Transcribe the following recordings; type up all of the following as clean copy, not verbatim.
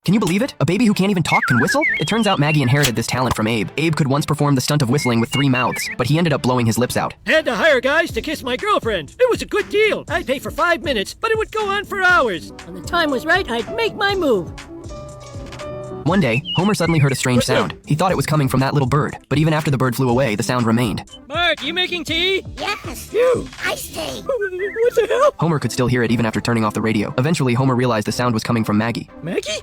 Can you believe it? A baby who can't even talk can whistle? It turns out Maggie inherited this talent from Abe. Abe could once perform the stunt of whistling with 3 mouths, but he ended up blowing his lips out. Had to hire guys to kiss my girlfriend. It was a good deal. I'd pay for 5 minutes, but it would go on for hours. When the time was right, I'd make my move. One day, Homer suddenly heard a strange sound. He thought it was coming from that little bird, but even after the bird flew away, the sound remained. Bart, you making tea? Yes. You. Iced tea. What the hell? Homer could still hear it even after turning off the radio. Eventually, Homer realized the sound was coming from Maggie. Maggie?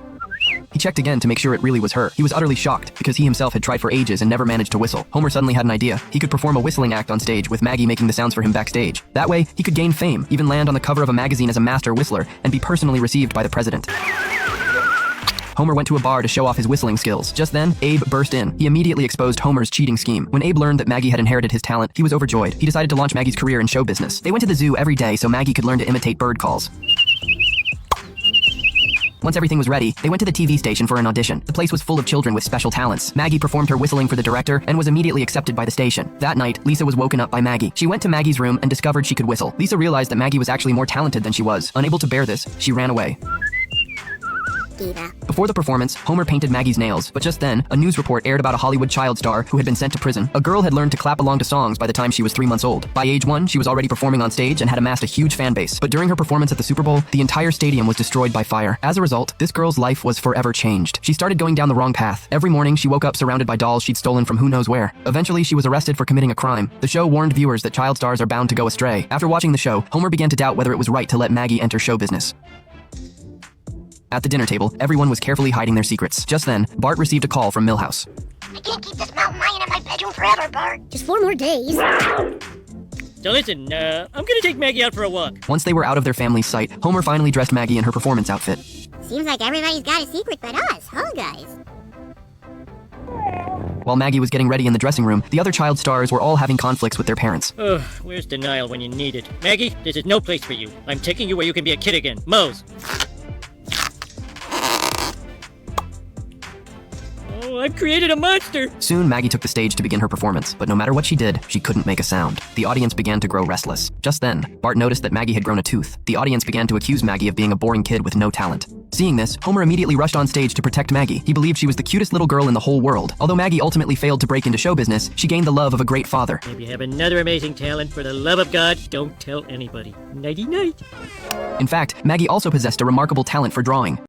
He checked again to make sure it really was her. He was utterly shocked, because he himself had tried for ages and never managed to whistle. Homer suddenly had an idea. He could perform a whistling act on stage with Maggie making the sounds for him backstage. That way, he could gain fame, even land on the cover of a magazine as a master whistler, and be personally received by the president. Homer went to a bar to show off his whistling skills. Just then, Abe burst in. He immediately exposed Homer's cheating scheme. When Abe learned that Maggie had inherited his talent, he was overjoyed. He decided to launch Maggie's career in show business. They went to the zoo every day so Maggie could learn to imitate bird calls. Once everything was ready, they went to the TV station for an audition. The place was full of children with special talents. Maggie performed her whistling for the director and was immediately accepted by the station. That night, Lisa was woken up by Maggie. She went to Maggie's room and discovered she could whistle. Lisa realized that Maggie was actually more talented than she was. Unable to bear this, she ran away. Diva. Before the performance, Homer painted Maggie's nails, but just then, a news report aired about a Hollywood child star who had been sent to prison. A girl had learned to clap along to songs by the time she was 3 months old. By age 1, she was already performing on stage and had amassed a huge fan base. But during her performance at the Super Bowl, the entire stadium was destroyed by fire. As a result, this girl's life was forever changed. She started going down the wrong path. Every morning, she woke up surrounded by dolls she'd stolen from who knows where. Eventually, she was arrested for committing a crime. The show warned viewers that child stars are bound to go astray. After watching the show, Homer began to doubt whether it was right to let Maggie enter show business. At the dinner table, everyone was carefully hiding their secrets. Just then, Bart received a call from Milhouse. I can't keep this mountain lion in my bedroom forever, Bart. Just 4 more days. So listen, I'm gonna take Maggie out for a walk. Once they were out of their family's sight, Homer finally dressed Maggie in her performance outfit. Seems like everybody's got a secret but us, huh, guys? While Maggie was getting ready in the dressing room, the other child stars were all having conflicts with their parents. Ugh, where's denial when you need it? Maggie, this is no place for you. I'm taking you where you can be a kid again. Moe's. Oh, I've created a monster! Soon, Maggie took the stage to begin her performance, but no matter what she did, she couldn't make a sound. The audience began to grow restless. Just then, Bart noticed that Maggie had grown a tooth. The audience began to accuse Maggie of being a boring kid with no talent. Seeing this, Homer immediately rushed on stage to protect Maggie. He believed she was the cutest little girl in the whole world. Although Maggie ultimately failed to break into show business, she gained the love of a great father. If you have another amazing talent, for the love of God, don't tell anybody. Nighty-night. In fact, Maggie also possessed a remarkable talent for drawing.